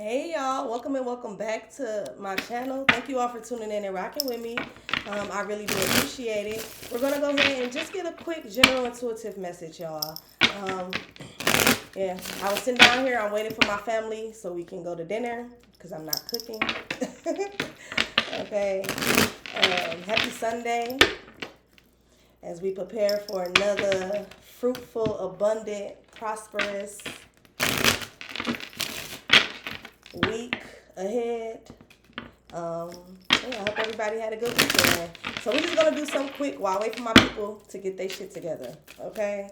Hey y'all, welcome and welcome back to my channel. Thank you all for tuning in and rocking with me. I really do appreciate it. We're gonna go ahead and just get a quick general intuitive message, y'all. Um, yeah, I was sitting down here. I'm waiting for my family so we can go to dinner because I'm not cooking. Okay. Happy Sunday as we prepare for another fruitful, abundant, prosperous week ahead. Um, yeah, I hope everybody had a good weekend. So we're just gonna do something quick while I wait for my people to get their shit together. Okay?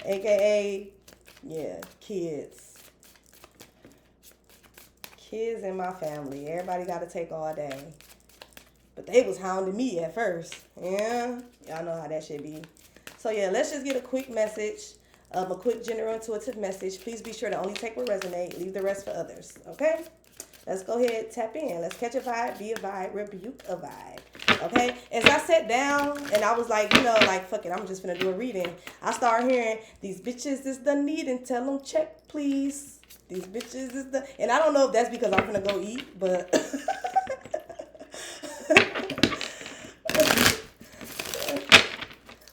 AKA, yeah, kids. Kids in my family. Everybody gotta take all day. But they was hounding me at first. Yeah. Y'all know how that should be. So yeah, let's just get a quick message. A quick general intuitive message. Please be sure to only take what resonate. Leave the rest for others. Okay? Let's go ahead, tap in. Let's catch a vibe, be a vibe, rebuke a vibe. Okay? As I sat down and I was like, fuck it, I'm just gonna do a reading. I started hearing, these bitches is the need and tell them check, please. These bitches is the... And I don't know if that's because I'm gonna go eat, but...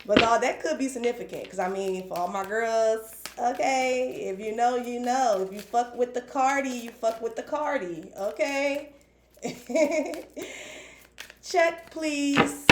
But no, that could be significant. Because, I mean, for all my girls, okay, if you know, you know. If you fuck with the Cardi, you fuck with the Cardi, okay? Check, please.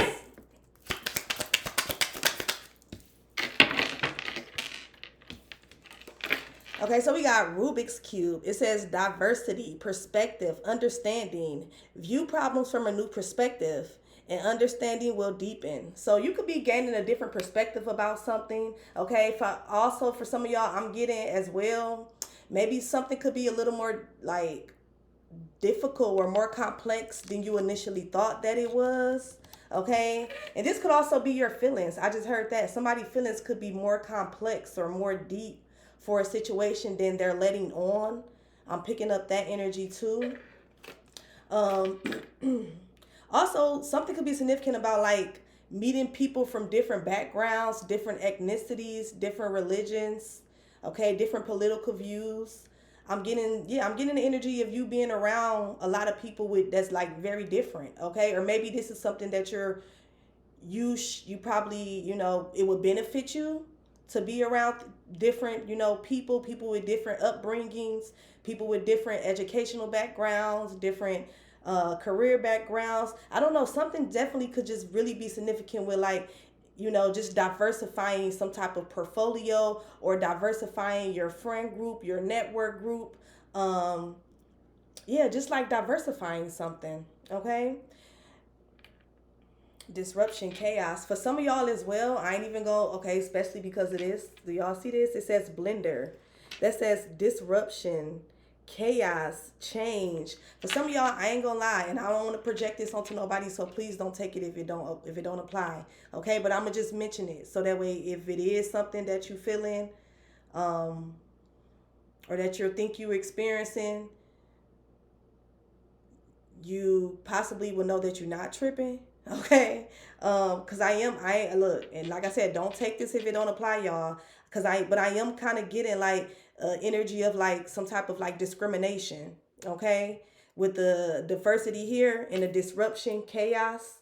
Okay, so we got Rubik's Cube. It says diversity, perspective, understanding. View problems from a new perspective and understanding will deepen. So you could be gaining a different perspective about something. Okay, for some of y'all, I'm getting as well. Maybe something could be a little more like difficult or more complex than you initially thought that it was. Okay, and this could also be your feelings. I just heard that somebody's feelings could be more complex or more deep for a situation than they're letting on. I'm picking up that energy too. Um, Also, something could be significant about like meeting people from different backgrounds, different ethnicities, different religions, okay, different political views. I'm getting the energy of you being around a lot of people with that's like very different, okay? Or maybe this is something that you probably, it would benefit you to be around different, people with different upbringings, people with different educational backgrounds, different career backgrounds. I don't know. Something definitely could just really be significant with like, just diversifying some type of portfolio or diversifying your friend group, your network group. Um, yeah, just like diversifying something. Okay. Disruption, chaos. For some of y'all as well, I ain't even go, okay, especially because of this. Do y'all see this? It says blender. That says disruption, chaos, change. For some of y'all, I ain't gonna lie, and I don't want to project this onto nobody, so please don't take it if it don't apply. Okay, but I'm gonna just mention it so that way if it is something that you feeling, um, or that you think you're experiencing, you possibly will know that you're not tripping. Okay. Because I look, and like I said, don't take this if it don't apply, y'all. But I am kind of getting like energy of like some type of like discrimination. Okay. With the diversity here and the disruption, chaos.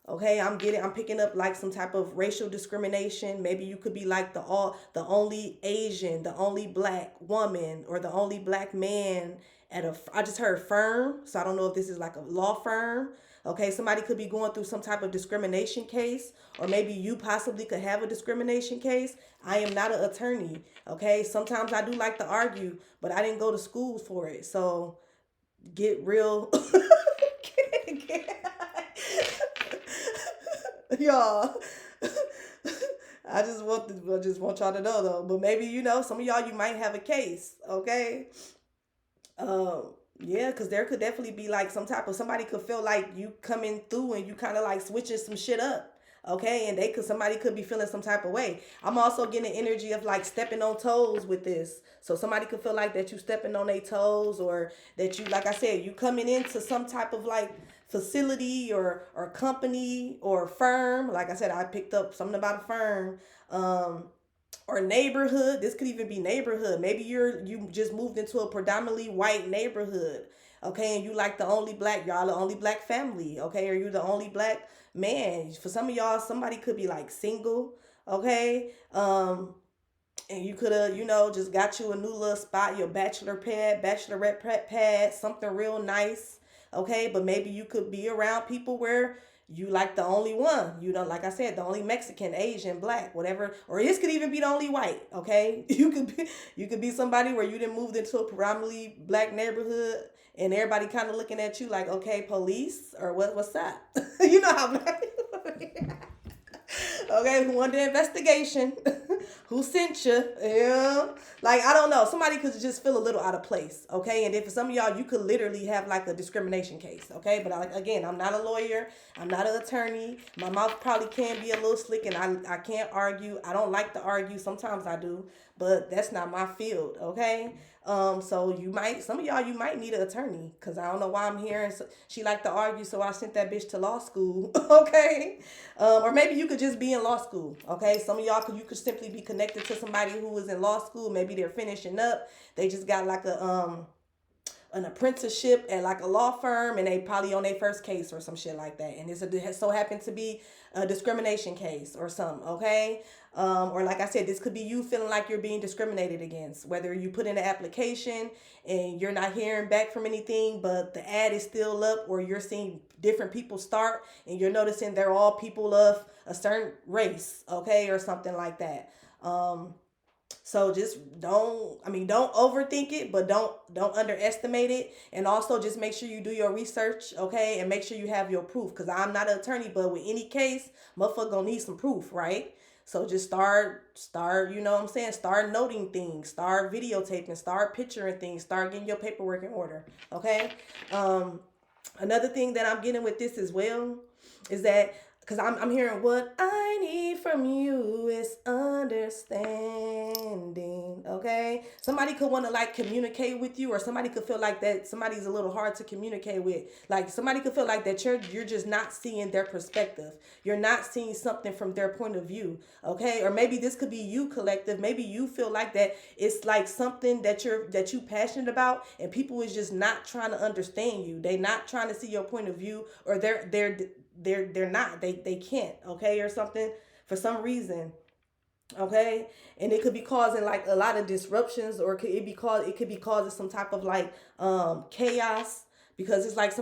Okay, I'm picking up like some type of racial discrimination. Maybe you could be like the only Asian, the only black woman, or the only black man at I just heard firm, so I don't know if this is like a law firm. Okay, somebody could be going through some type of discrimination case, or maybe you possibly could have a discrimination case. I am not an attorney. Okay, sometimes I do like to argue, but I didn't go to school for it. So get real. Y'all. I just want y'all to know though. But maybe some of y'all you might have a case, okay? Yeah, because there could definitely be like some type of somebody could feel like you coming through and you kind of like switching some shit up. Okay, and somebody could be feeling some type of way. I'm also getting the energy of like stepping on toes with this. So somebody could feel like that you stepping on their toes, or that you, like I said, you coming into some type of like facility or company or firm. Like I said, I picked up something about a firm. or neighborhood. This could even be neighborhood. Maybe you just moved into a predominantly white neighborhood, okay, and you like the only black, y'all the only black family, okay, or you the only black man. For some of y'all, somebody could be like single, okay, and you could have, just got you a new little spot, your bachelorette pad, something real nice, okay? But maybe you could be around people where you like the only one, like I said, the only Mexican, Asian, black, whatever, or this could even be the only white, okay? You could be somebody where you didn't move into a predominantly black neighborhood, and everybody kind of looking at you like, okay, police, or what's that? You know how black people. Okay, who won the investigation? Who sent you? Yeah. Like, I don't know. Somebody could just feel a little out of place. Okay. And then for some of y'all, you could literally have like a discrimination case. Okay. But again, I'm not a lawyer. I'm not an attorney. My mouth probably can be a little slick, and I can't argue. I don't like to argue. Sometimes I do, but that's not my field. Okay. So some of y'all, you might need an attorney, because I don't know why I'm hearing she like to argue, so I sent that bitch to law school. Okay. Or maybe you could just be in law school. Okay. Some of y'all you could simply be connected to somebody who is in law school. Maybe they're finishing up. They just got like an apprenticeship at like a law firm, and they probably on their first case or some shit like that, and it so happened to be a discrimination case or something, okay? Or like I said, this could be you feeling like you're being discriminated against, whether you put in an application and you're not hearing back from anything, but the ad is still up, or you're seeing different people start and you're noticing they're all people of a certain race, okay, or something like that. So just don't overthink it, but don't underestimate it. And also just make sure you do your research, okay? And make sure you have your proof. Cause I'm not an attorney, but with any case, motherfucker gonna need some proof, right? So just start, you know what I'm saying? Start noting things, start videotaping, start picturing things, start getting your paperwork in order. Okay. Another thing that I'm getting with this as well is that, because I'm hearing, what I need from you is understanding. Okay. Somebody could want to like communicate with you, or somebody could feel like that somebody's a little hard to communicate with. Like somebody could feel like that you're just not seeing their perspective. You're not seeing something from their point of view. Okay. Or maybe this could be you, collective. Maybe you feel like that it's like something that you passionate about, and people is just not trying to understand you. They not trying to see your point of view, or they're not, they can't, okay, or something, for some reason, okay. And it could be causing like a lot of disruptions, or it could be causing some type of like chaos, because it's like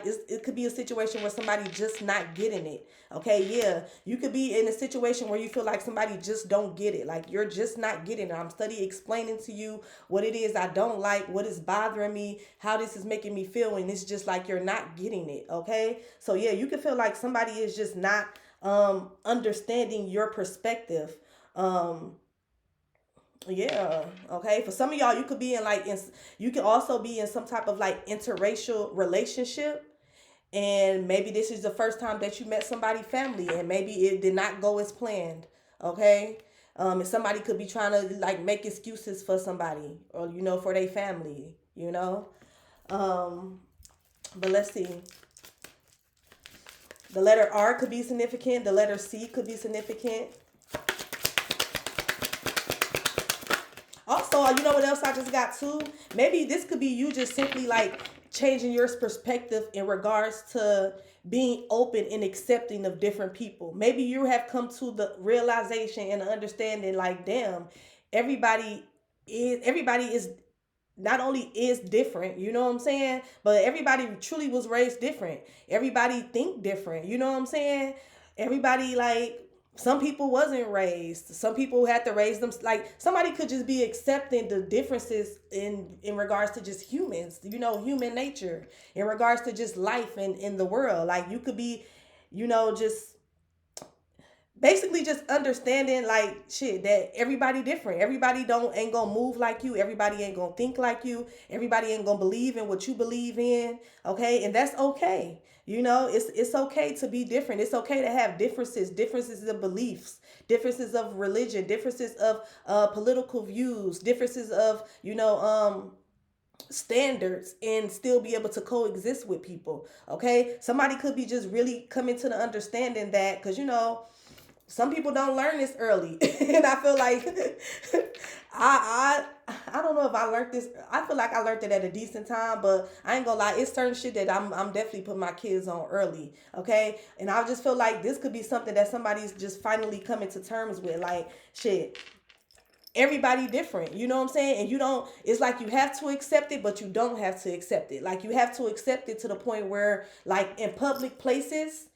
it could be a situation where somebody just not getting it. Okay, yeah, you could be in a situation where you feel like somebody just don't get it, like you're just not getting it. I'm studying explaining to you what it is I don't like, what is bothering me, how this is making me feel, and it's just like you're not getting it. Okay, so yeah, you could feel like somebody is just not understanding your perspective. um yeah, okay. For some of y'all, you could be you can also be in some type of like interracial relationship, and maybe this is the first time that you met somebody family, and maybe it did not go as planned. Okay. And somebody could be trying to like make excuses for somebody, or for their family. um but let's see. The letter R could be significant, the letter C could be significant. Also, you know what else I just got too? Maybe this could be you just simply like changing your perspective in regards to being open and accepting of different people. Maybe you have come to the realization and understanding like, damn, everybody everybody is not only is different, you know what I'm saying? But everybody truly was raised different. Everybody think different, you know what I'm saying? Everybody like, some people wasn't raised. Some people had to raise them. Like somebody could just be accepting the differences in regards to just humans, human nature, in regards to just life and in the world. Like you could be, just basically just understanding like shit, that everybody different. Everybody don't ain't gonna move like you. Everybody ain't gonna think like you. Everybody ain't gonna believe in what you believe in. Okay, and that's okay. It's okay to be different. It's okay to have differences of beliefs, differences of religion, differences of political views, differences of standards, and still be able to coexist with people. Okay, somebody could be just really coming to the understanding that, because Some people don't learn this early, and I feel like I I don't know if I learned this. I feel like I learned it at a decent time, but I ain't gonna lie. It's certain shit that I'm definitely putting my kids on early. Okay, and I just feel like this could be something that somebody's just finally coming to terms with. Like shit, everybody different, you know what I'm saying? And you don't, it's like you have to accept it, but you don't have to accept it. Like you have to accept it to the point where, like in public places,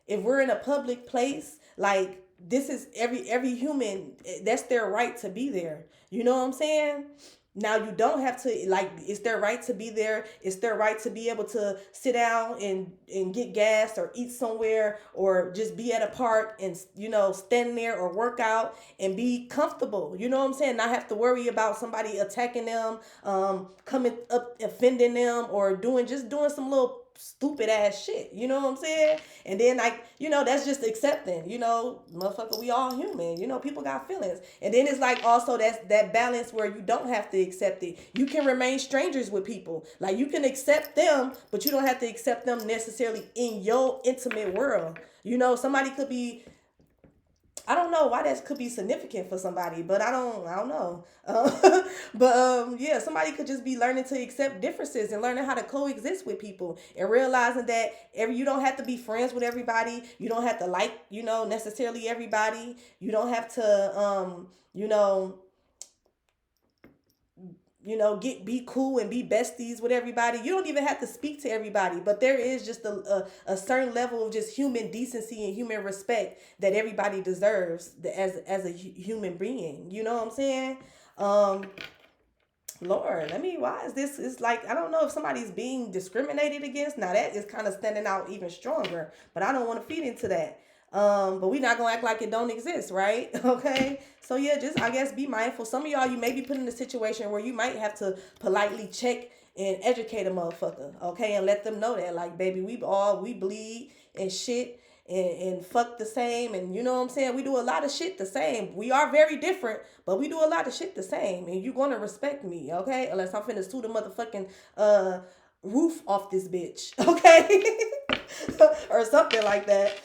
if we're in a public place, like this is every human, that's their right to be there, you know what I'm saying? Now you don't have to, like, it's their right to be there. It's their right to be able to sit down and get gas or eat somewhere or just be at a park and, you know, stand there or work out and be comfortable. You know what I'm saying? Not have to worry about somebody attacking them, coming up offending them, or doing some little stupid ass shit. You know what I'm saying? And then, like, you know, that's just accepting, you know, motherfucker, we all human, you know, people got feelings. And then it's like also that's that balance where you don't have to accept it. You can remain strangers with people. Like you can accept them, but you don't have to accept them necessarily in your intimate world. You know, somebody could be, I don't know why that could be significant for somebody, but I don't know. But yeah, somebody could just be learning to accept differences and learning how to coexist with people and realizing that you don't have to be friends with everybody. You don't have to like, you know, necessarily everybody. You don't have to, get be cool and be besties with everybody. You don't even have to speak to everybody, but there is just a certain level of just human decency and human respect that everybody deserves as a human being. You know what I'm saying? Um, Lord, I mean, why is this? It's like I don't know if somebody's being discriminated against. Now that is kind of standing out even stronger, but I don't want to feed into that. But we not gonna act like it don't exist, right? Okay. So yeah, just I guess be mindful. Some of y'all you may be put in a situation where you might have to politely check and educate a motherfucker, okay, and let them know that like, baby, we bleed and shit and fuck the same, and you know what I'm saying? We do a lot of shit the same. We are very different, but we do a lot of shit the same, and you gonna respect me, okay? Unless I'm finna sue the motherfucking roof off this bitch, okay? Or something like that.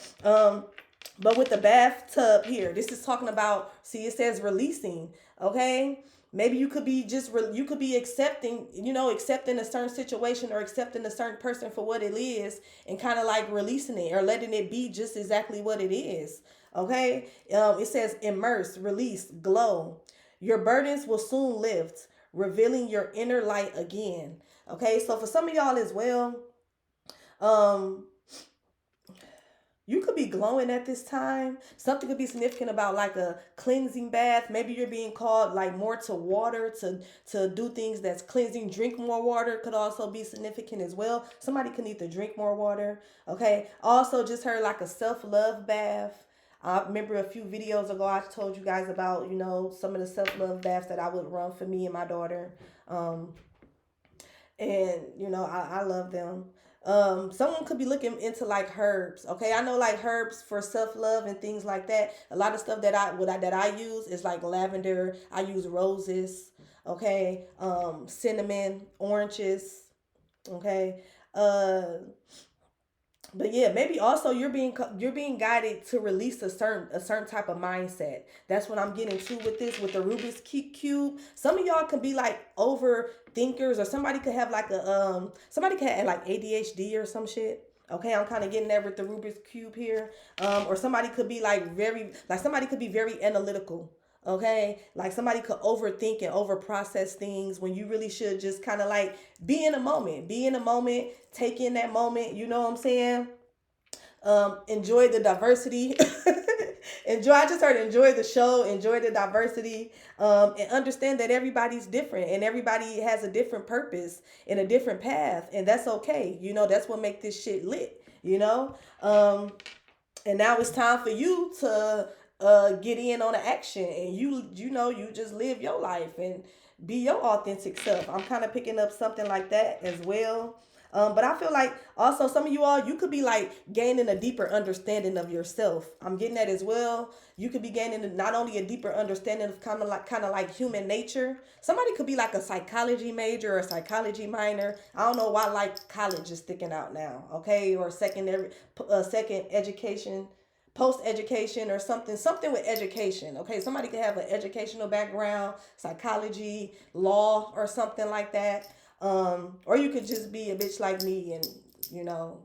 But with the bathtub here, this is talking about, see, it says releasing, okay? Maybe you could be you could be accepting, accepting a certain situation or accepting a certain person for what it is and kind of like releasing it or letting it be just exactly what it is, okay? It says immerse, release, glow. Your burdens will soon lift, revealing your inner light again, okay? So for some of y'all as well, um, you could be glowing at this time. Something could be significant about like a cleansing bath. Maybe you're being called like more to water to do things that's cleansing. Drink more water could also be significant as well. Somebody could need to drink more water. Okay. Also just heard like a self-love bath. I remember a few videos ago I told you guys about, some of the self-love baths that I would run for me and my daughter. Um, and I love them. Someone could be looking into like herbs. Okay, I know like herbs for self-love and things like that. A lot of stuff that I use is like lavender. I use roses. Okay, cinnamon, oranges. Okay, uh but yeah, maybe also you're being guided to release a certain type of mindset. That's what I'm getting to with this, with the Rubik's cube. Some of y'all could be like overthinkers, or somebody could have like somebody could have like ADHD or some shit. Okay, I'm kind of getting that with the Rubik's cube here. Or somebody could be somebody could be very analytical. Okay, like somebody could overthink and over process things when you really should just kind of like be in a moment, take in that moment. You know what I'm saying? Enjoy the diversity. I just heard enjoy the show, enjoy the diversity, and understand that everybody's different and everybody has a different purpose and a different path, and that's okay. That's what make this shit lit. And now it's time for you to get in on the action, and you just live your life and be your authentic self. I'm kind of picking up something like that as well. But I feel like also some of you all, you could be like gaining a deeper understanding of yourself. I'm getting that as well. You could be gaining not only a deeper understanding of kind of like human nature. Somebody could be like a psychology major or a psychology minor. I don't know why like college is sticking out now, okay, or second education post education or something with education. Okay, somebody could have an educational background, psychology, law, or something like that. Or you could just be a bitch like me, and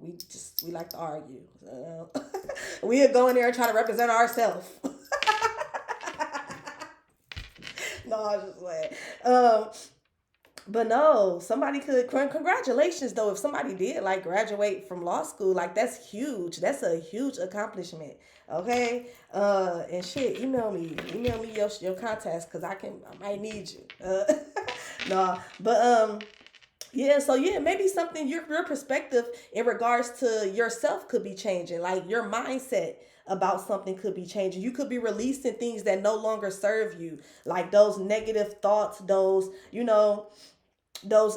we like to argue. We'll go in there and try to represent ourselves. No, I was just like, but no, somebody could. Congratulations, though, if somebody did like graduate from law school, like that's huge. That's a huge accomplishment. Okay, and shit, email me your contacts because I might need you. No, but yeah, so yeah, maybe something your perspective in regards to yourself could be changing. Like your mindset about something could be changing. You could be releasing things that no longer serve you, like those negative thoughts, those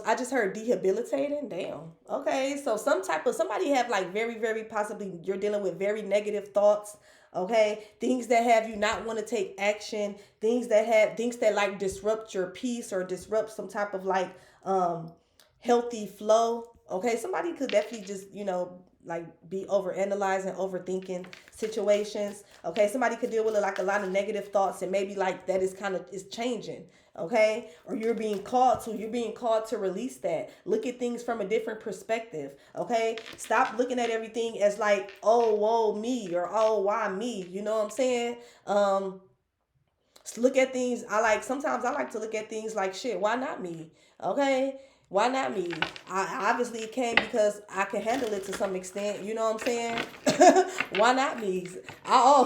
I just heard debilitating. Damn. Okay, so somebody have like very very possibly you're dealing with very negative thoughts. Okay, things that have you not want to take action, things that like disrupt your peace or disrupt some type of like healthy flow. Okay, somebody could definitely just like be over analyzing, overthinking situations. Okay, somebody could deal with like a lot of negative thoughts, and maybe like that is changing. Okay, or you're being called to release that. Look at things from a different perspective. Okay, stop looking at everything as like, oh whoa me, or oh why me, you know what I'm saying? Look at things. Sometimes I like to look at things like, shit, why not me? Okay, why not me? I obviously it came because I can handle it to some extent, you know what I'm saying? Why not me? I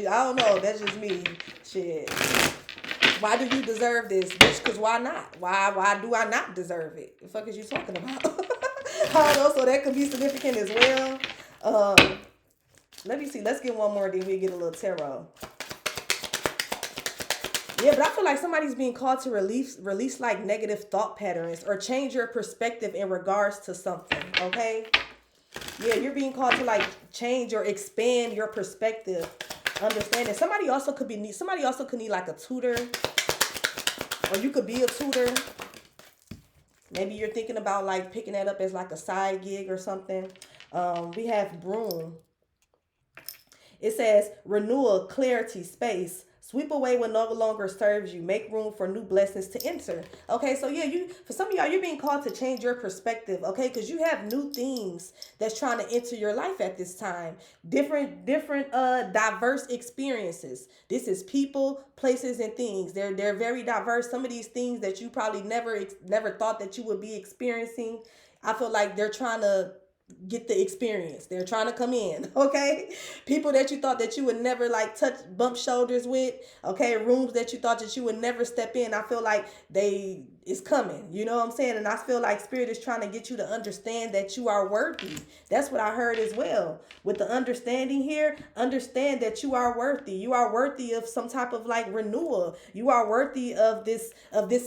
don't know, that's just me. Shit, why do you deserve this, bitch? Because why not? Why do I not deserve it? The fuck is you talking about? I don't know, so that could be significant as well. Let me see, let's get one more, then we get a little tarot. Yeah, but I feel like somebody's being called to release like negative thought patterns or change your perspective in regards to something. Okay. Yeah, you're being called to like change or expand your perspective, understanding. Somebody also could need like a tutor, or you could be a tutor. Maybe you're thinking about like picking that up as like a side gig or something. We have broom. It says renewal, clarity, space. Sweep away what no longer serves you. Make room for new blessings to enter. Okay, so yeah, for some of y'all, you're being called to change your perspective. Okay, because you have new things that's trying to enter your life at this time. Different, diverse experiences. This is people, places, and things. They're very diverse. Some of these things that you probably never thought that you would be experiencing. I feel like they're trying to get the experience. They're trying to come in. Okay, people that you thought that you would never like touch, bump shoulders with. Okay, rooms that you thought that you would never step in. I feel like it's coming, you know what I'm saying? And I feel like spirit is trying to get you to understand that you are worthy. That's what I heard as well with the understanding here. Understand that you are worthy. You are worthy of some type of like renewal. You are worthy of this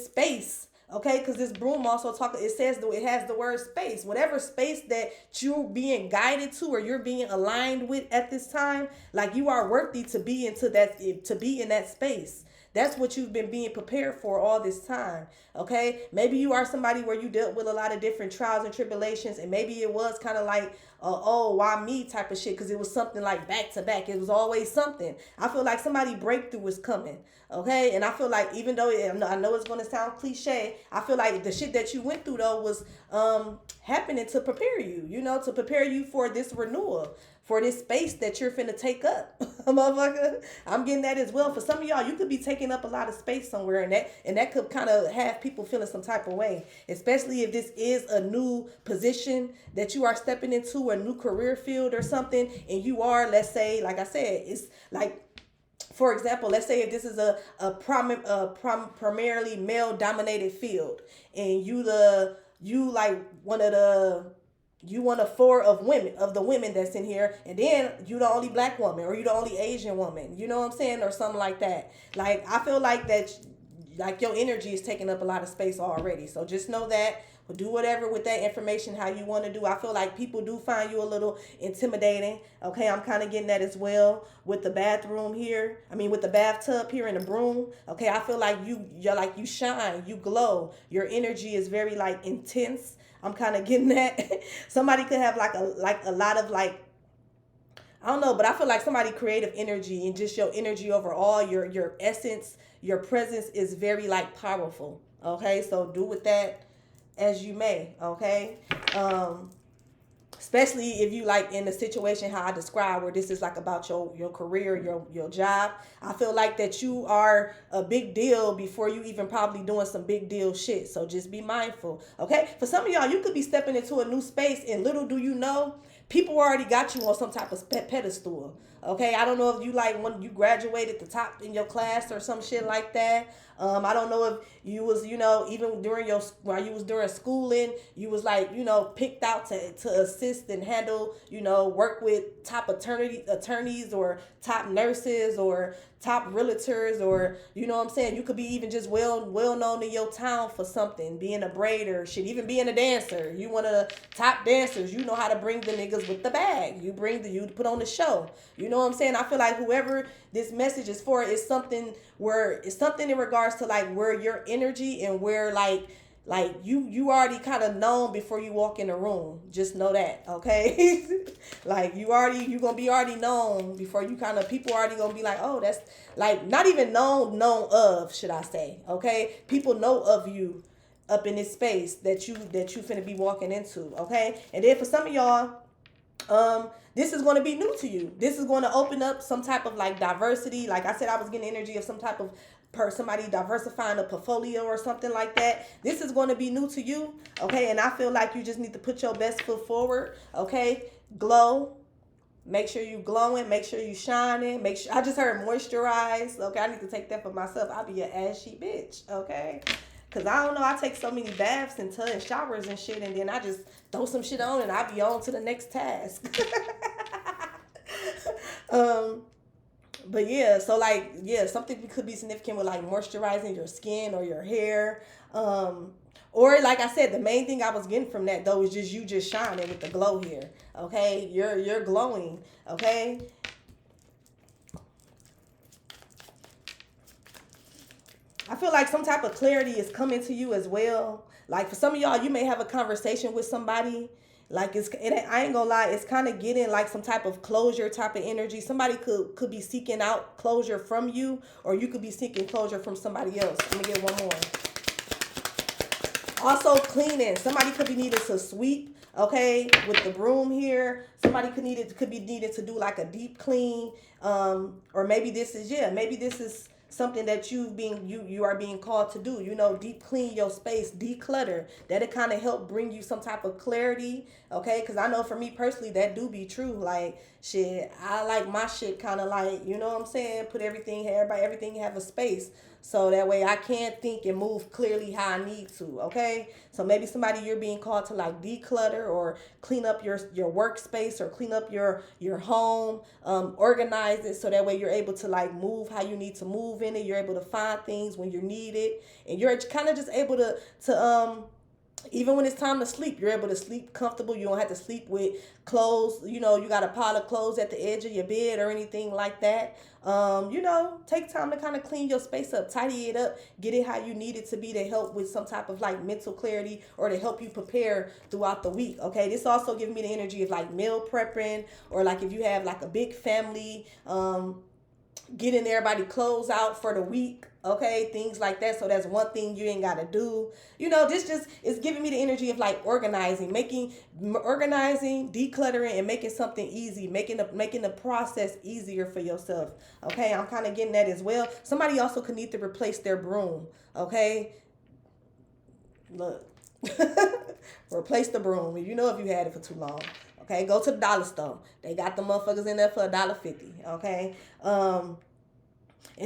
space. Okay, because this broom also it has the word space. Whatever space that you're being guided to or you're being aligned with at this time, like you are worthy to be to be in that space. That's what you've been being prepared for all this time. Okay, maybe you are somebody where you dealt with a lot of different trials and tribulations, and maybe it was kind of like oh why me type of shit, because it was something like back to back. It was always something. I feel like somebody breakthrough is coming. Okay, and I feel like even though I know it's going to sound cliche, I feel like the shit that you went through though was happening to prepare you, to prepare you for this renewal, for this space that you're finna take up. Motherfucker, I'm getting that as well. For some of y'all, you could be taking up a lot of space somewhere, and that could kind of have people feeling some type of way, especially if this is a new position that you are stepping into, a new career field or something, and you are, let's say, like I said, it's like, for example, let's say if this is primarily male dominated field, and you like one of four of the women that's in here, and then you the only black woman, or you the only Asian woman, you know what I'm saying, or something like that. Like I feel like that, like your energy is taking up a lot of space already. So just know that. Do whatever with that information how you want to do. I feel like people do find you a little intimidating. Okay, I'm kind of getting that as well with the bathroom here. I mean, with the bathtub here and the broom. Okay, I feel like you shine, you glow. Your energy is very like intense. I'm kind of getting that. Somebody could have like a lot of like I don't know, but I feel like somebody creative energy and just your energy overall, your essence, your presence is very like powerful. Okay, so do with that as you may. Okay, um, especially if you like in the situation how I described where this is like about your career, your job. I feel like that you are a big deal before you even probably doing some big deal shit. So just be mindful. Okay, for some of y'all, you could be stepping into a new space and little do you know, people already got you on some type of pedestal. Okay, I don't know if you like when you graduated the top in your class or some shit like that. I don't know if you was, even during your while you was during schooling, you was like, picked out to assist and handle, work with top attorneys or top nurses or top realtors, or you know what I'm saying. You could be even just well known in your town for something, being a braider, shit, even being a dancer. You one of the top dancers. You know how to bring the niggas with the bag. You put on the show. You know what I'm saying. I feel like whoever this message is for is something where it's something in regards to like where your energy and where like you already kind of known before you walk in the room. Just know that, okay? Like you gonna be already known before you kind of, people already gonna be like, oh, that's like not even known of, should I say, okay? People know of you up in this space that you finna be walking into, okay? And then for some of y'all, this is going to be new to you. This is going to open up some type of like diversity. Like I said, I was getting energy of some type of somebody diversifying a portfolio or something like that. This is going to be new to you, okay? And I feel like you just need to put your best foot forward, okay? Glow. Make sure you glowing. Make sure you shining. Make sure, I just heard moisturize. Okay, I need to take that for myself. I'll be an ashy bitch, okay? Cause I don't know, I take so many baths and showers and shit, and then I just throw some shit on and I be on to the next task. But yeah, so like something could be significant with like moisturizing your skin or your hair. Or like I said, the main thing I was getting from that though is just you just shining with the glow here. Okay, you're glowing. Okay. I feel like some type of clarity is coming to you as well. Like for some of y'all, you may have a conversation with somebody. Like I ain't gonna lie, it's kind of getting like some type of closure type of energy. Somebody could be seeking out closure from you, or you could be seeking closure from somebody else. Let me get one more. Also cleaning. Somebody could be needed to sweep, okay, with the broom here. Somebody could be needed to do like a deep clean. Or maybe this is something that you are being called to do. Deep clean your space, declutter. That'll kind of help bring you some type of clarity, okay? Because I know for me personally, that do be true. Like shit, I like my shit kind of like, you know what I'm saying? Put everything, everything have a space. So that way I can think and move clearly how I need to, okay? So maybe somebody you're being called to like declutter or clean up your workspace or clean up your home, organize it so that way you're able to like move how you need to move in it. You're able to find things when you need it, and you're kind of just able to even when it's time to sleep, you're able to sleep comfortable. You don't have to sleep with clothes. You got a pile of clothes at the edge of your bed or anything like that. Take time to kind of clean your space up, tidy it up, get it how you need it to be to help with some type of like mental clarity or to help you prepare throughout the week. Okay, this also gives me the energy of like meal prepping, or like if you have like a big family, getting everybody clothes out for the week, okay, things like that. So that's one thing you ain't got to do. This just is giving me the energy of like organizing, decluttering, and making something easy, making the process easier for yourself. Okay, I'm kind of getting that as well. Somebody also could need to replace their broom. Okay, look, replace the broom. If you had it for too long. Okay, go to the dollar store. They got the motherfuckers in there for $1.50. Okay. And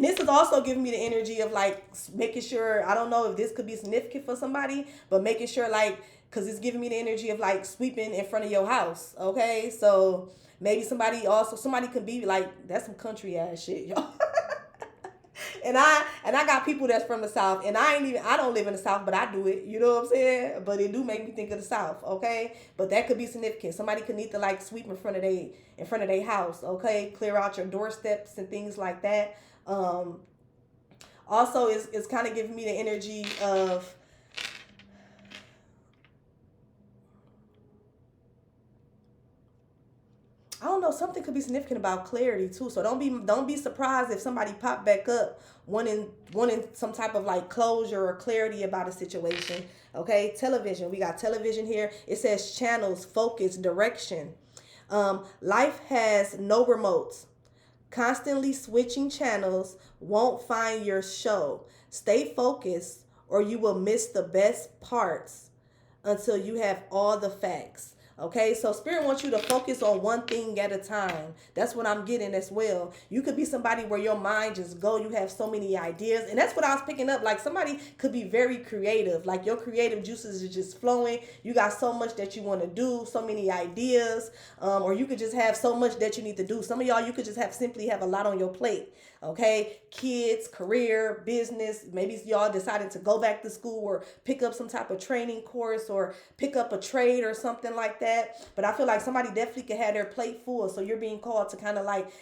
this is also giving me the energy of like making sure, I don't know if this could be significant for somebody, but making sure like, because it's giving me the energy of like sweeping in front of your house. Okay. So maybe somebody could be like, that's some country ass shit, y'all. And I got people that's from the South, and I don't live in the South, but I do it. You know what I'm saying? But it do make me think of the South, okay? But that could be significant. Somebody could need to like sweep in front of their house, okay? Clear out your doorsteps and things like that. Also, it's kind of giving me the energy of I don't know, something could be significant about clarity too. So don't be surprised if somebody pop back up wanting some type of like closure or clarity about a situation. Okay, television. We got television here. It says channels, focus, direction. Life has no remotes. Constantly switching channels won't find your show. Stay focused or you will miss the best parts until you have all the facts. Okay, so Spirit wants you to focus on one thing at a time. That's what I'm getting as well. You could be somebody where your mind just go. You have so many ideas, and that's what I was picking up. Like somebody could be very creative. Like your creative juices is just flowing. You got so much that you want to do, so many ideas, or you could just have so much that you need to do. Some of y'all, you could just have simply have a lot on your plate. Okay, kids, career, business. Maybe y'all decided to go back to school or pick up some type of training course or pick up a trade or something like that. But I feel like somebody definitely could have their plate full. So you're being called to kind of like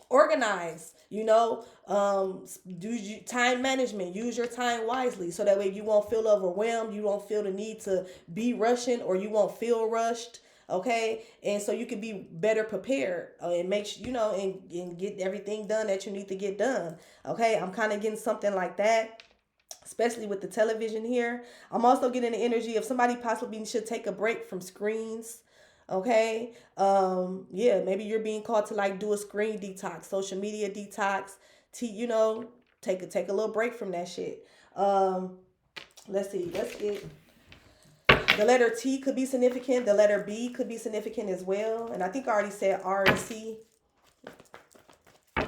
organize, do time management, use your time wisely so that way you won't feel overwhelmed, you won't feel the need to be rushing or you won't feel rushed. Okay, and so you can be better prepared and make sure and get everything done that you need to get done. Okay, I'm kind of getting something like that, especially with the television here. I'm also getting the energy of somebody possibly should take a break from screens. Okay, yeah, maybe you're being called to like do a screen detox, social media detox, to take a little break from that shit. Let's see, let's get the letter T could be significant. The letter B could be significant as well. And I think I already said R and C. I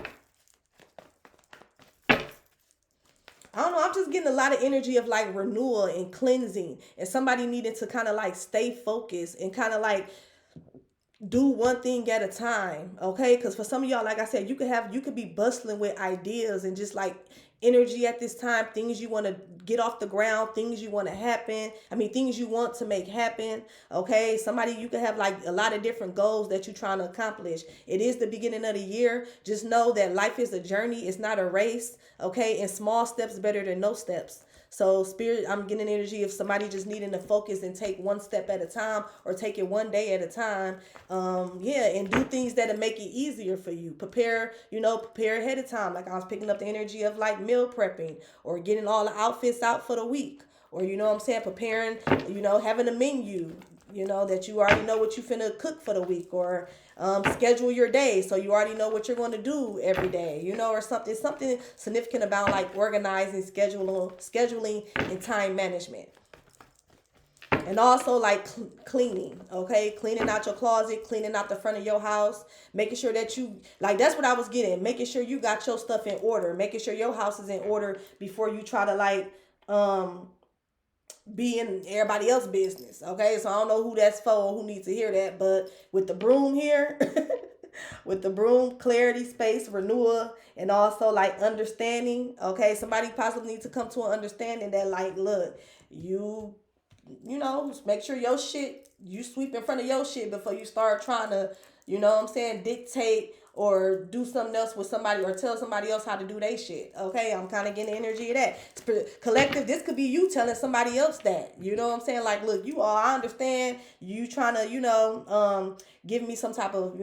don't know. I'm just getting a lot of energy of like renewal and cleansing and somebody needing to kind of like stay focused and kind of like do one thing at a time. Okay. Because for some of y'all, like I said, you could be bustling with ideas and just like energy at this time, things you want to get off the ground, things you want to happen. I mean, things you want to make happen. Okay. Somebody, you could have like a lot of different goals that you're trying to accomplish. It is the beginning of the year. Just know that life is a journey. It's not a race. Okay. And small steps better than no steps. So spirit, I'm getting energy of somebody just needing to focus and take one step at a time or take it one day at a time. Yeah, and do things that'll make it easier for you. Prepare ahead of time. Like I was picking up the energy of like meal prepping or getting all the outfits out for the week. Or what I'm saying, preparing, having a menu, that you already know what you finna cook for the week, or schedule your day so you already know what you're going to do every day, or something significant about like organizing, scheduling and time management. And also like cleaning, okay? Cleaning out your closet, cleaning out the front of your house, making sure that that's what I was getting, making sure you got your stuff in order, making sure your house is in order before you try to like be in everybody else's business. Okay, so I don't know who that's for or who needs to hear that, but with the broom here, with the broom, clarity, space, renewal, and also like understanding. Okay, somebody possibly needs to come to an understanding that like, look, make sure you sweep in front of your shit before you start trying to, dictate or do something else with somebody or tell somebody else how to do their shit. Okay, I'm kind of getting the energy of that. Collective, this could be you telling somebody else that. You know what I'm saying? Like, look, I understand you trying to, give me some type of,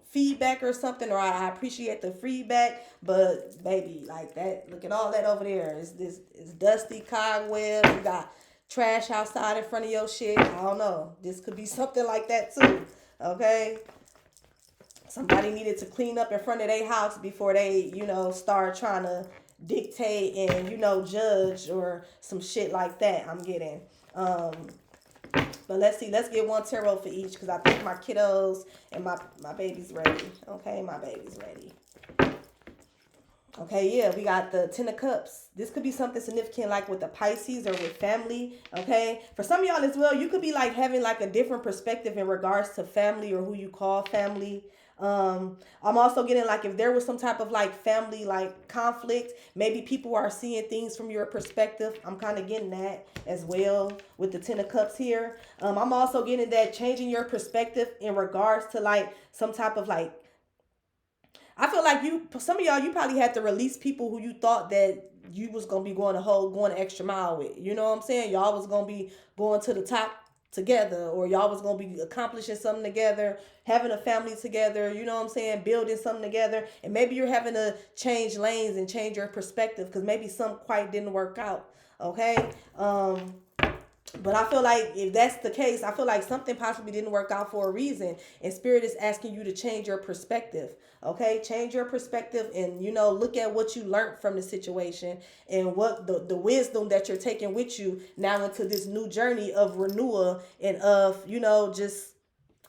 feedback or something, or I appreciate the feedback, but baby, like that, look at all that over there. It's dusty, cobweb, you got trash outside in front of your shit. I don't know. This could be something like that too. Okay. Somebody needed to clean up in front of their house before they, start trying to dictate and, judge or some shit like that. I'm getting. But let's see. Let's get one tarot for each because I think my kiddos and my baby's ready. Okay, my baby's ready. Okay, yeah, we got the Ten of Cups. This could be something significant like with the Pisces or with family, okay? For some of y'all as well, you could be like having like a different perspective in regards to family or who you call family. I'm also getting like if there was some type of like family like conflict, maybe people are seeing things from your perspective. I'm kind of getting that as well with the Ten of Cups here. I'm also getting that changing your perspective in regards to like some type of like, I feel like some of y'all, you probably had to release people who you thought that you was going to be going the extra mile with. You know what I'm saying? Y'all was going to be going to the top together, or y'all was gonna be accomplishing something together, having a family together, you know what I'm saying, building something together, and maybe you're having to change lanes and change your perspective because maybe something quite didn't work out. Okay. But I feel like if that's the case, I feel like something possibly didn't work out for a reason. And Spirit is asking you to change your perspective. Okay? Change your perspective and, look at what you learned from the situation and what the wisdom that you're taking with you now into this new journey of renewal and of, just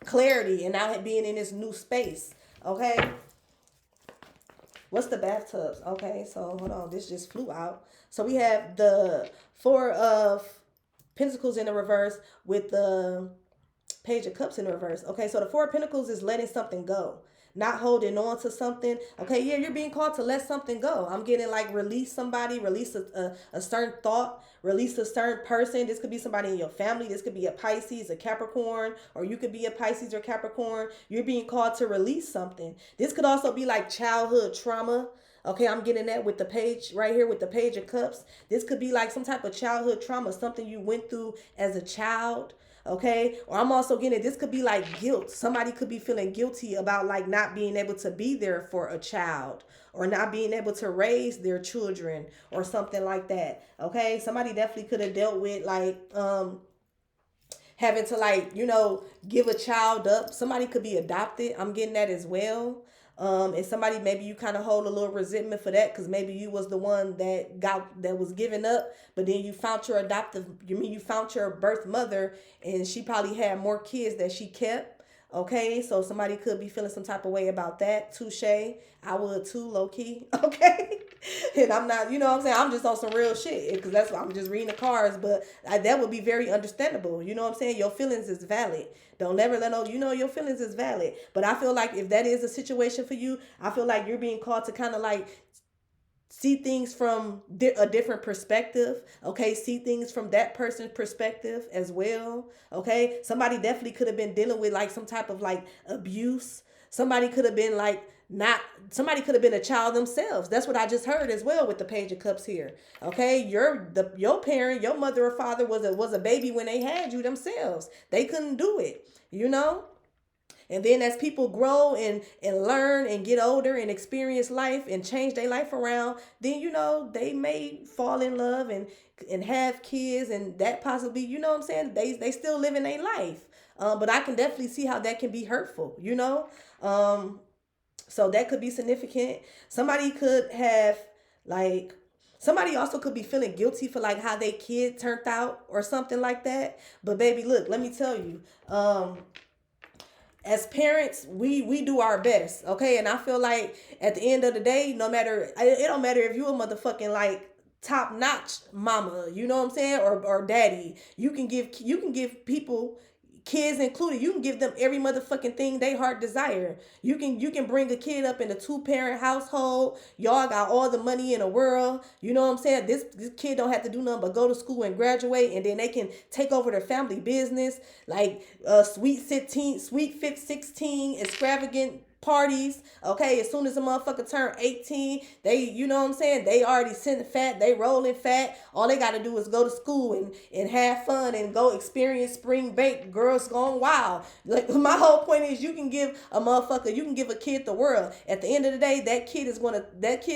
clarity and now being in this new space. Okay? What's the bathtubs? Okay, so hold on. This just flew out. So we have the Four of Pentacles in the reverse with the Page of Cups in the reverse. Okay, so the Four of Pentacles is letting something go, not holding on to something. Okay, yeah, you're being called to let something go. I'm getting like release somebody, release a certain thought, release a certain person. This could be somebody in your family. This could be a Pisces, a Capricorn, or you could be a Pisces or Capricorn. You're being called to release something. This could also be like childhood trauma. Okay, I'm getting that with the page right here with the Page of Cups. This could be like some type of childhood trauma, something you went through as a child. Okay, or I'm also getting this could be like guilt. Somebody could be feeling guilty about like not being able to be there for a child or not being able to raise their children or something like that. Okay, somebody definitely could have dealt with like having to like give a child up. Somebody could be adopted. I'm getting that as well. And somebody, maybe you kind of hold a little resentment for that because maybe you was the one that was given up, but then you found you found your birth mother and she probably had more kids that she kept. Okay, so somebody could be feeling some type of way about that. Touche. I would too, low key. Okay. And I'm not, what I'm saying? I'm just on some real shit because that's why I'm just reading the cards, but that would be very understandable. You know what I'm saying? Your feelings is valid. Don't never let no, your feelings is valid. But I feel like if that is a situation for you, I feel like you're being called to kind of like see things from a different perspective. Okay, see things from that person's perspective as well. Okay, somebody definitely could have been dealing with like some type of like abuse. Somebody could have been like somebody could have been a child themselves. That's what I just heard as well with the Page of Cups here. Okay, your parent, your mother or father was a baby when they had you themselves. They couldn't do it, And then as people grow and learn and get older and experience life and change their life around, then, they may fall in love and have kids, and that possibly, what I'm saying? They still living their life. But I can definitely see how that can be hurtful, So that could be significant. Somebody could have like somebody also could be feeling guilty for like how their kid turned out or something like that. But baby, look, let me tell you, as parents, we do our best, okay? And I feel like at the end of the day, it don't matter if you a motherfucking like top notch mama, you know what I'm saying, or daddy. You can give people, kids included, you can give them every motherfucking thing they heart desire. You can bring a kid up in a 2-parent household. Y'all got all the money in the world. You know what I'm saying? This kid don't have to do nothing but go to school and graduate, and then they can take over their family business, like sweet 16 extravagant parties. Okay, as soon as a motherfucker turn 18, they, you know what I'm saying, they already sitting fat, they rolling fat. All they got to do is go to school and have fun and go experience spring break. Girls gone wild. Like, my whole point is, you can give a kid the world. At the end of the day, that kid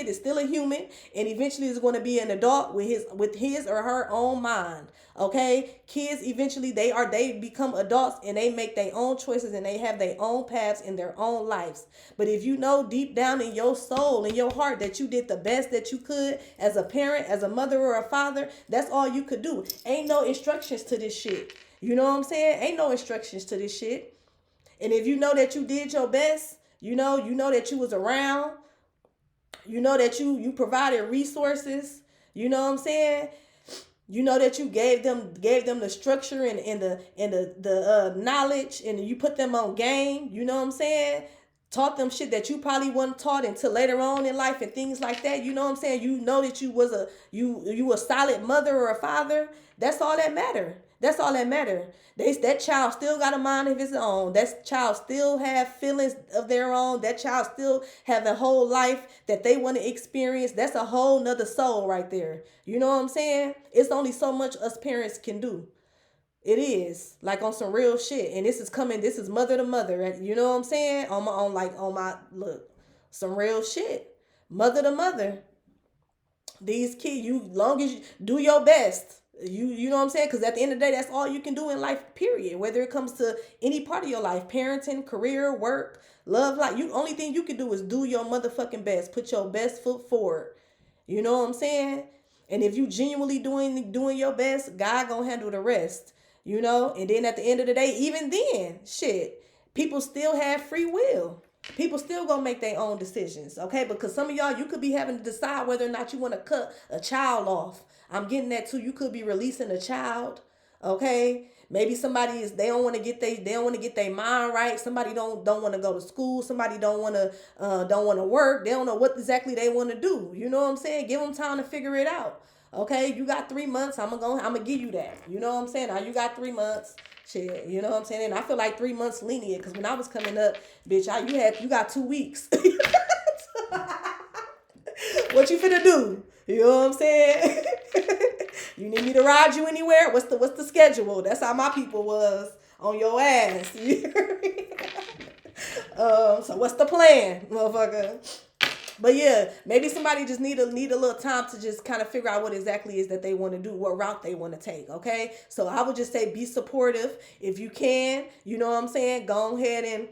is still a human, and eventually is going to be an adult with his or her own mind. Okay, kids eventually they become adults and they make their own choices and they have their own paths in their own lives. But if you know deep down in your soul, in your heart, that you did the best that you could as a parent, as a mother or a father, that's all you could do. Ain't no instructions to this shit. You know what I'm saying? Ain't no instructions to this shit. And if you know that you did your best, you know that you was around, you know that you provided resources, you know what I'm saying? You know that you gave them the structure and the knowledge, and you put them on game. You know what I'm saying? Taught them shit that you probably wasn't taught until later on in life and things like that. You know what I'm saying? You know that you was you a solid mother or a father. That's all that matter. That's all that matter. That child still got a mind of his own. That child still have feelings of their own. That child still have a whole life that they want to experience. That's a whole nother soul right there. You know what I'm saying? It's only so much us parents can do. It is like on some real shit, and this is mother to mother. You know what I'm saying? On my look, some real shit, mother to mother. These kids, you long as you do your best, you know what I'm saying? Because at the end of the day, that's all you can do in life. Period. Whether it comes to any part of your life, parenting, career, work, love, like you, only thing you can do is do your motherfucking best. Put your best foot forward. You know what I'm saying? And if you genuinely doing your best, God gonna handle the rest. You know, and then at the end of the day, even then, shit, people still have free will. People still gonna make their own decisions, okay? Because some of y'all, you could be having to decide whether or not you want to cut a child off. I'm getting that too. You could be releasing a child, okay? Maybe somebody is they don't want to get their mind right. Somebody don't want to go to school. Somebody don't want to work. They don't know what exactly they want to do. You know what I'm saying? Give them time to figure it out. Okay, you got 3 months. I'm gonna give you that. You know what I'm saying? Now you got 3 months. Shit, you know what I'm saying? And I feel like 3 months lenient because when I was coming up, bitch, you got 2 weeks. What you finna do? You know what I'm saying? You need me to ride you anywhere? What's the schedule? That's how my people was on your ass. So what's the plan, motherfucker? But yeah, maybe somebody just need a little time to just kind of figure out what exactly is that they want to do, what route they want to take. Okay, so I would just say be supportive if you can. You know what I'm saying? Go ahead and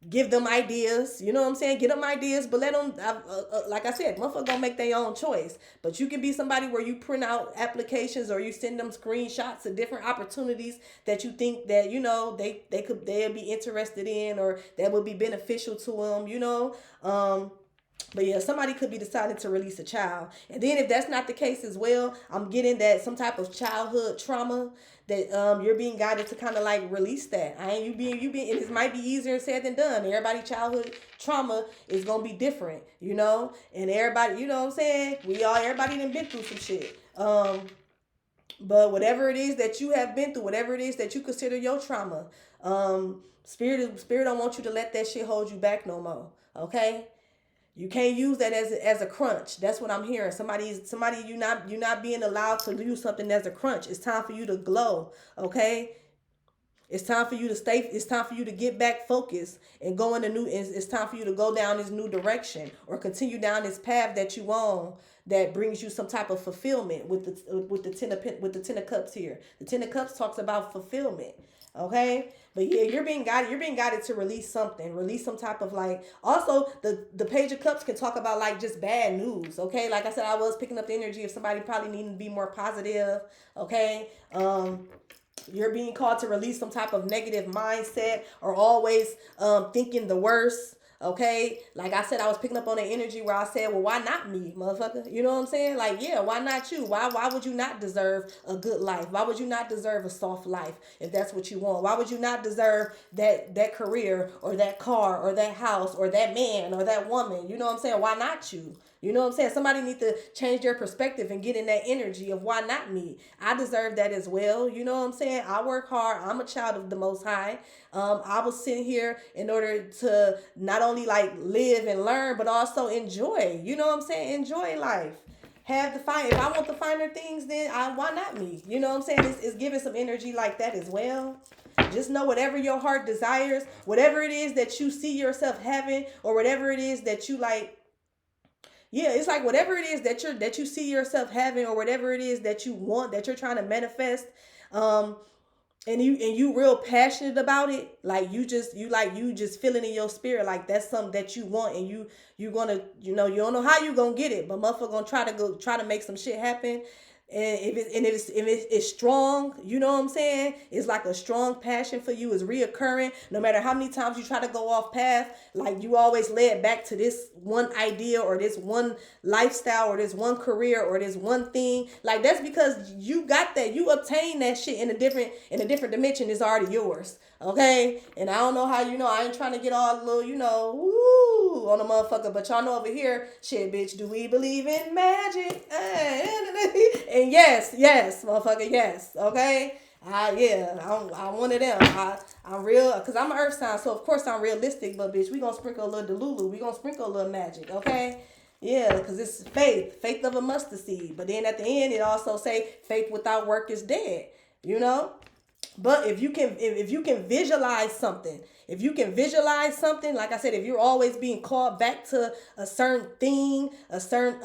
give them ideas. You know what I'm saying? Get them ideas, but let them, like I said, motherfucker gonna make their own choice. But you can be somebody where you print out applications or you send them screenshots of different opportunities that you think that, you know, they'll be interested in or that would be beneficial to them, you know. But yeah, somebody could be deciding to release a child. And then if that's not the case as well, I'm getting that some type of childhood trauma that you're being guided to kind of like release that. I ain't you being and it might be easier said than done. Everybody childhood trauma is gonna be different, you know? And everybody, you know what I'm saying? Everybody done been through some shit. But whatever it is that you have been through, whatever it is that you consider your trauma, spirit don't want you to let that shit hold you back no more. Okay? You can't use that as a crunch. That's what I'm hearing. Somebody you're not being allowed to use something as a crunch. It's time for you to glow, okay? It's time for you to stay. It's time for you to get back focused and go in a new. It's time for you to go down this new direction or continue down this path that you on that brings you some type of fulfillment with the ten of cups here. The 10 of cups talks about fulfillment. Okay, but yeah, you're being guided to release something, release some type of like. Also, the page of cups can talk about like just bad news. Okay, like I said, I was picking up the energy of somebody probably needing to be more positive. Okay, you're being called to release some type of negative mindset or always thinking the worst. Okay, like I said, I was picking up on the energy where I said, well, why not me, motherfucker? You know what I'm saying? Like, yeah, why not you? Why would you not deserve a good life? Why would you not deserve a soft life if that's what you want? Why would you not deserve that career or that car or that house or that man or that woman? You know what I'm saying? Why not you? You know what I'm saying? Somebody need to change their perspective and get in that energy of why not me? I deserve that as well. You know what I'm saying? I work hard. I'm a child of the Most High. I was sitting here in order to not only like live and learn, but also enjoy. You know what I'm saying? Enjoy life. Have the fine. If I want the finer things, then why not me? You know what I'm saying? It's giving some energy like that as well. Just know whatever your heart desires, whatever it is that you see yourself having, or whatever it is that you like. Yeah, it's like whatever it is that you see yourself having, or whatever it is that you want, that you're trying to manifest, and you real passionate about it, like you just feeling in your spirit like that's something that you want, and you gonna, you know, you don't know how you gonna get it, but motherfucker gonna try to make some shit happen. And if it's strong, you know what I'm saying? It's like a strong passion for you. It's reoccurring. No matter how many times you try to go off path, like you always led back to this one idea or this one lifestyle or this one career or this one thing. Like that's because you got that. You obtained that shit in a different dimension. It's already yours. Okay? And I don't know how, you know, I ain't trying to get all little, you know, woo on a motherfucker, but y'all know over here, shit, bitch, do we believe in magic? And yes, motherfucker, yes, okay? Yeah, I'm one of them. I'm real, because I'm an earth sign, so of course I'm realistic, but bitch, we gonna sprinkle a little delulu. We gonna sprinkle a little magic, okay? Yeah, because it's faith of a mustard seed. But then at the end, it also say faith without work is dead. you know. But if you can visualize something, like I said, if you're always being called back to a certain thing, a certain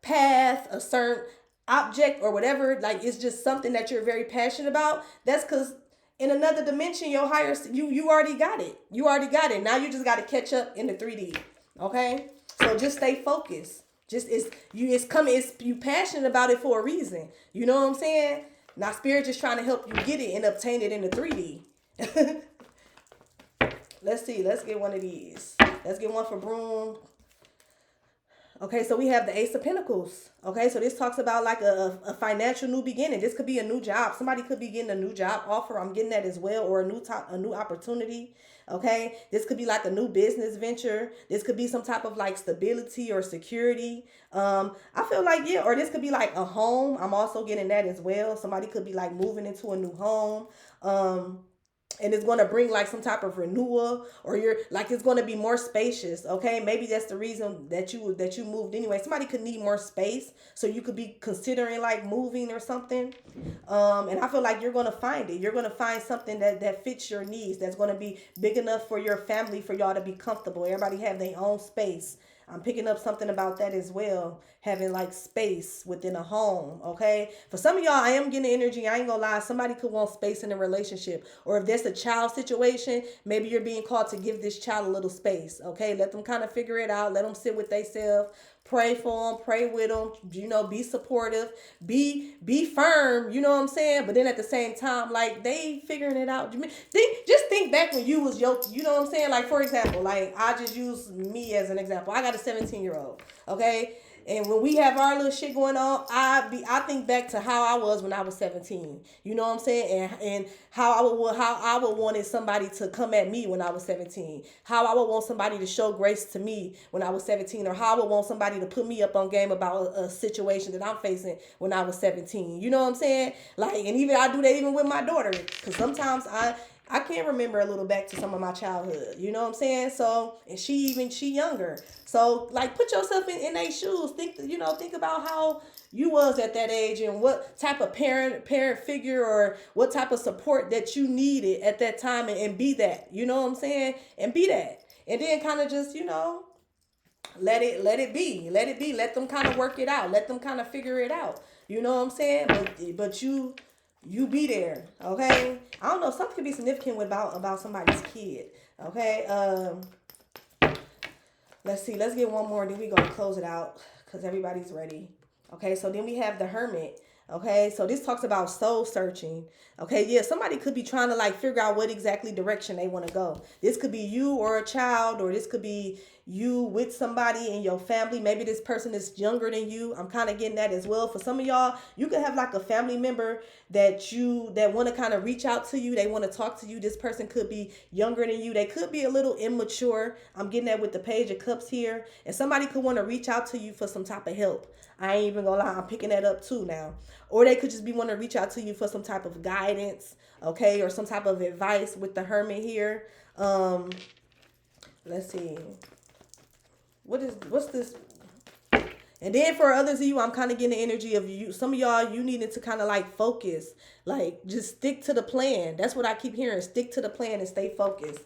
path, a certain object or whatever, like it's just something that you're very passionate about, that's because in another dimension, your higher you already got it. You already got it. Now you just got to catch up in the 3D. Okay? So just stay focused. Just it's coming, it's you passionate about it for a reason. You know what I'm saying? Now spirit just trying to help you get it and obtain it in the 3D. Let's see. Let's get one of these. Let's get one for Broom. Okay, so we have the Ace of Pentacles. Okay, so this talks about like a financial new beginning. This could be a new job. Somebody could be getting a new job offer. I'm getting that as well, or a new opportunity. Okay, this could be like a new business venture. This could be some type of like stability or security. I feel like, yeah, or this could be like a home. I'm also getting that as well. Somebody could be like moving into a new home. And it's going to bring like some type of renewal, or you're like, it's going to be more spacious. Okay, maybe that's the reason that you moved anyway. Somebody could need more space, so you could be considering like moving or something. And I feel like you're going to find it. You're going to find something that fits your needs, that's going to be big enough for your family, for y'all to be comfortable. Everybody have their own space. I'm picking up something about that as well. Having like space within a home, okay? For some of y'all, I am getting energy. I ain't gonna lie. Somebody could want space in a relationship. Or if there's a child situation, maybe you're being called to give this child a little space, okay? Let them kind of figure it out. Let them sit with themselves. Pray for them, pray with them, be supportive, be firm, you know what I'm saying? But then at the same time, like, they figuring it out. Just think back when you was you know what I'm saying? Like, for example, like, I just use me as an example. I got a 17-year-old, okay? And when we have our little shit going on, I think back to how I was when I was 17. You know what I'm saying? And how I would wanted somebody to come at me when I was 17. How I would want somebody to show grace to me when I was 17, or how I would want somebody to put me up on game about a situation that I'm facing when I was 17. You know what I'm saying? Like, and even I do that even with my daughter, because sometimes I can't remember a little back to some of my childhood. You know what I'm saying? So, and she younger. So, like, put yourself in their shoes. Think about how you was at that age, and what type of parent figure, or what type of support that you needed at that time, and be that. You know what I'm saying? And be that. And then kind of just, let it be. Let it be. Let them kind of work it out. Let them kind of figure it out. You know what I'm saying? But you be there, okay? I don't know. Something could be significant about somebody's kid, okay? Let's see. Let's get one more, then we're gonna close it out because everybody's ready. Okay, so then we have the Hermit. Okay, so this talks about soul searching. Okay, yeah, somebody could be trying to like figure out what exactly direction they want to go. This could be you or a child, or this could be you with somebody in your family. Maybe this person is younger than you. I'm kind of getting that as well. For some of y'all, you could have like a family member that want to kind of reach out to you. They want to talk to you. This person could be younger than you. They could be a little immature. I'm getting that with the Page of Cups here. And somebody could want to reach out to you for some type of help. I ain't even gonna lie, I'm picking that up too now. Or they could just be wanting to reach out to you for some type of guidance, okay, or some type of advice with the Hermit here. Let's see. What's this? And then for others of you, I'm kind of getting the energy of you. Some of y'all, you needed to kind of like focus, like just stick to the plan. That's what I keep hearing. Stick to the plan and stay focused.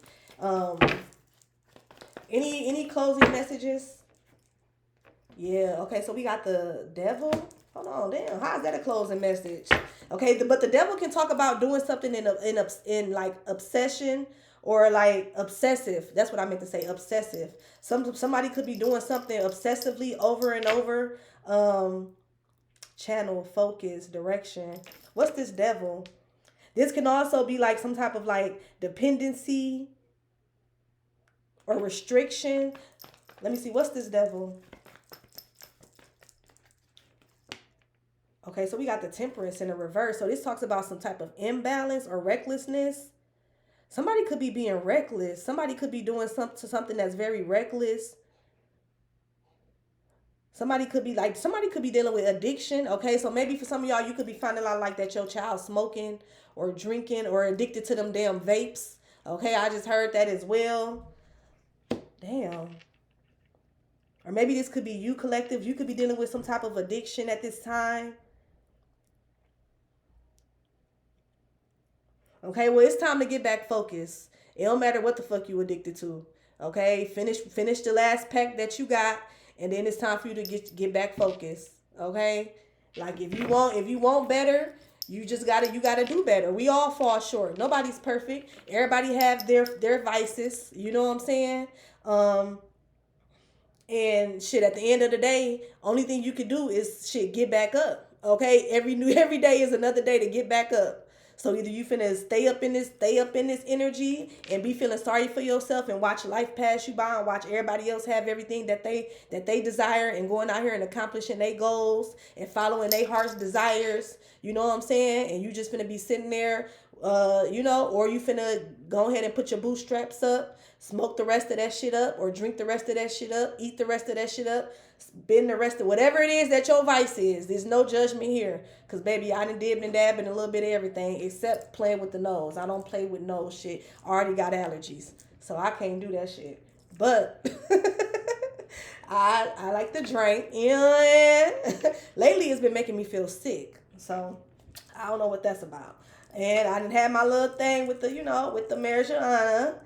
Any closing messages? Yeah, okay, so we got the Devil. Hold on, damn, how is that a closing message? Okay, but the Devil can talk about doing something in like obsession, or like obsessive. That's what I meant to say, obsessive. Somebody could be doing something obsessively over and over. Channel, focus, direction. What's this Devil? This can also be like some type of like dependency or restriction. Let me see, what's this Devil? Okay, so we got the Temperance in the reverse. So this talks about some type of imbalance or recklessness. Somebody could be being reckless. Somebody could be doing something that's very reckless. Somebody could be dealing with addiction. Okay, so maybe for some of y'all, you could be finding out like that your child smoking or drinking or addicted to them damn vapes. Okay, I just heard that as well. Damn. Or maybe this could be you, collective. You could be dealing with some type of addiction at this time. Okay, well, it's time to get back focused. It don't matter what the fuck you addicted to. Okay, finish the last pack that you got, and then it's time for you to get back focused. Okay, like if you want better, you gotta do better. We all fall short. Nobody's perfect. Everybody have their vices. You know what I'm saying? Um, and shit, at the end of the day, only thing you can do is shit, get back up. Okay? Every day is another day to get back up. So either you finna stay up in this energy and be feeling sorry for yourself and watch life pass you by and watch everybody else have everything that they desire and going out here and accomplishing their goals and following their heart's desires. You know what I'm saying? And you just finna be sitting there, or you finna go ahead and put your bootstraps up, smoke the rest of that shit up, or drink the rest of that shit up, eat the rest of that shit up, spend the rest of whatever it is that your vice is. There's no judgment here. Because, baby, I done dib and dab and a little bit of everything except playing with the nose. I don't play with nose shit. I already got allergies. So I can't do that shit. But I like to drink. And lately it's been making me feel sick. So I don't know what that's about. And I didn't have my little thing with the marijuana.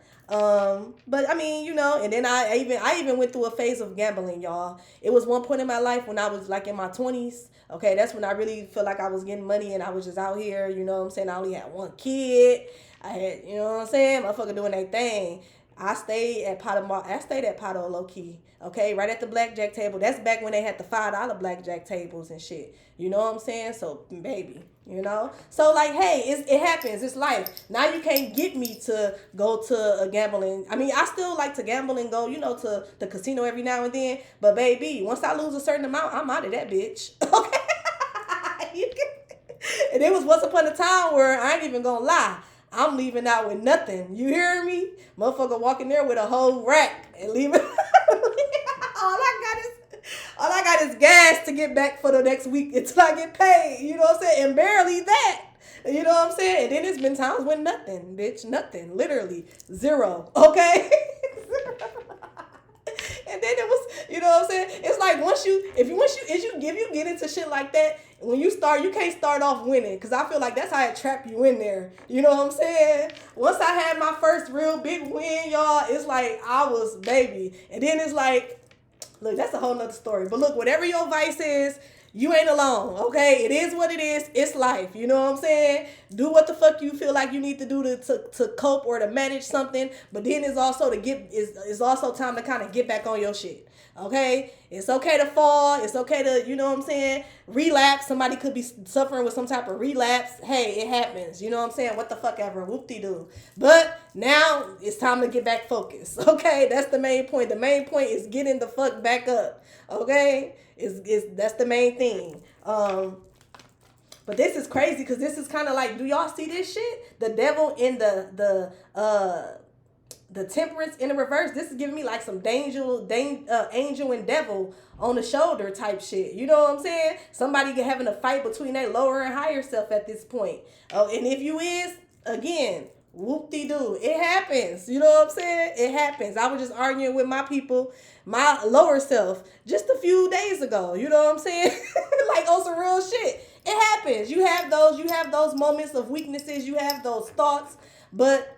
But I mean, and then I even went through a phase of gambling, y'all. It was one point in my life when I was like in my 20s. Okay, that's when I really feel like I was getting money and I was just out here, you know what I'm saying? I only had one kid. I had, you know what I'm saying? Motherfucker doing their thing. I stayed at Pato low key. Okay, right at the blackjack table. That's back when they had the $5 blackjack tables and shit. You know what I'm saying? So, baby, So, like, hey, it happens. It's life. Now you can't get me to go to a gambling. I mean, I still like to gamble and go, to the casino every now and then. But, baby, once I lose a certain amount, I'm out of that bitch. Okay? And it was once upon a time where I ain't even gonna lie. I'm leaving out with nothing. You hear me? Motherfucker walking there with a whole rack and leaving. All I got is gas to get back for the next week until I get paid. You know what I'm saying? And barely that. You know what I'm saying? And then there's been times when nothing, bitch. Nothing. Literally. Zero. Okay? And then it was, you know what I'm saying? It's like if you get into shit like that, when you start, you can't start off winning. Because I feel like that's how it trap you in there. You know what I'm saying? Once I had my first real big win, y'all, it's like I was baby. And then it's like, look, that's a whole nother story. But look, whatever your vice is, you ain't alone, okay? It is what it is. It's life. You know what I'm saying? Do what the fuck you feel like you need to do to cope or to manage something. But then it's also it's also time to kind of get back on your shit. Okay? It's okay to fall. It's okay to, you know what I'm saying, relapse. Somebody could be suffering with some type of relapse. Hey, it happens. You know what I'm saying? What the fuck ever. Whoop-de-doo. But now it's time to get back focused. Okay? That's the main point. The main point is getting the fuck back up. Okay? That's the main thing. But this is crazy because this is kind of like, do y'all see this shit? The devil in the temperance in the reverse. This is giving me like some angel and devil on the shoulder type shit. You know what I'm saying? Somebody having a fight between their lower and higher self at this point. Oh, and if you is, again, whoop-de-doo. It happens. You know what I'm saying? It happens. I was just arguing with my people, my lower self, just a few days ago. You know what I'm saying? Like on some real shit. It happens. You have those moments of weaknesses. You have those thoughts. But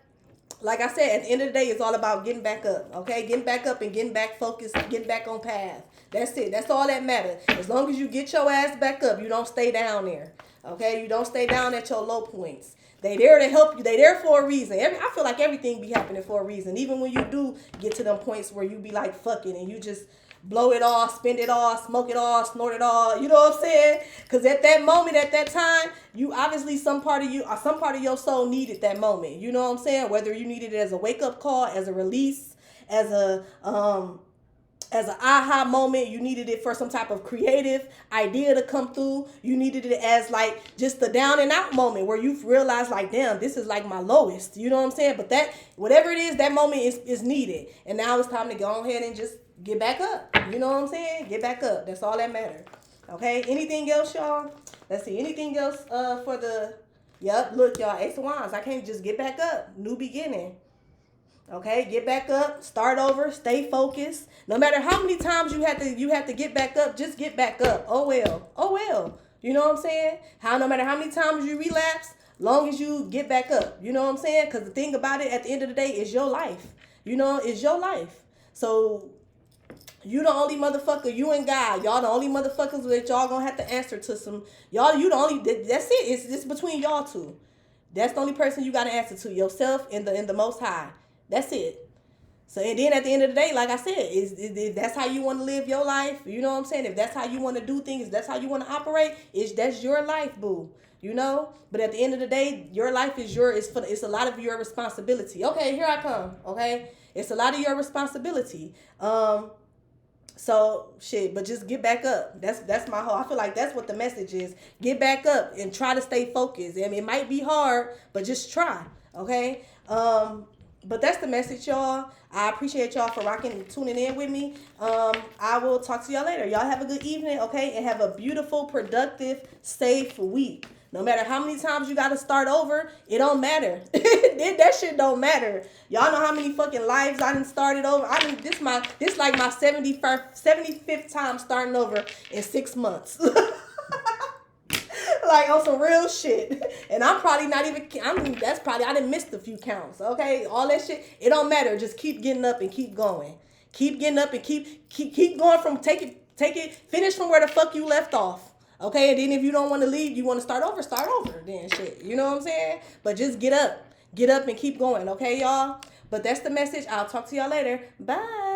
like I said, at the end of the day, it's all about getting back up, okay? Getting back up and getting back focused, getting back on path. That's it. That's all that matters. As long as you get your ass back up, you don't stay down there, okay? You don't stay down at your low points. They there to help you. They there for a reason. I feel like everything be happening for a reason. Even when you do get to them points where you be like, fuck it, and you just blow it all, spend it all, smoke it all, snort it all. You know what I'm saying? Because at that moment, at that time, you obviously some part of your soul needed that moment. You know what I'm saying? Whether you needed it as a wake up call, as a release, as an aha moment, you needed it for some type of creative idea to come through. You needed it as like just the down and out moment where you've realized like, damn, this is like my lowest. You know what I'm saying? But that, whatever it is, that moment is needed. And now it's time to go ahead and just get back up. You know what I'm saying? Get back up. That's all that matters. Okay? Anything else, y'all? Let's see. Anything else for the... Yep. Look, y'all. Ace of Wands. I can't just get back up. New beginning. Okay? Get back up. Start over. Stay focused. No matter how many times you have to get back up, just get back up. Oh, well. Oh, well. You know what I'm saying? No matter how many times you relapse, Long as you get back up. You know what I'm saying? Because the thing about it, at the end of the day, is your life. You know, it's your life. So you the only motherfucker, you and God, y'all the only motherfuckers that y'all gonna have to answer to some. Y'all, you the only. That's it. It's between y'all two. That's the only person you gotta answer to, yourself and the Most High. That's it. So and then at the end of the day, like I said, is that's how you want to live your life. You know what I'm saying? If that's how you want to do things, that's how you want to operate. That's your life, boo. You know. But at the end of the day, your life is it's a lot of your responsibility. Okay, here I come. Okay, it's a lot of your responsibility. So shit, but just get back up. That's my whole. I feel like that's what the message is. Get back up and try to stay focused. I mean, it might be hard, but just try. Okay. But that's the message, y'all. I appreciate y'all for rocking and tuning in with me. I will talk to y'all later. Y'all have a good evening, okay? And have a beautiful, productive, safe week. No matter how many times you got to start over, it don't matter. That shit don't matter. Y'all know how many fucking lives I done started over. This like my 75th time starting over in 6 months. Like on some real shit. And I'm probably not even, I done missed a few counts. Okay. All that shit. It don't matter. Just keep getting up and keep going. Keep getting up and keep going from finish from where the fuck you left off. Okay. And then if you don't want to leave, you want to start over then shit. You know what I'm saying? But just get up and keep going. Okay, y'all? But that's the message. I'll talk to y'all later. Bye.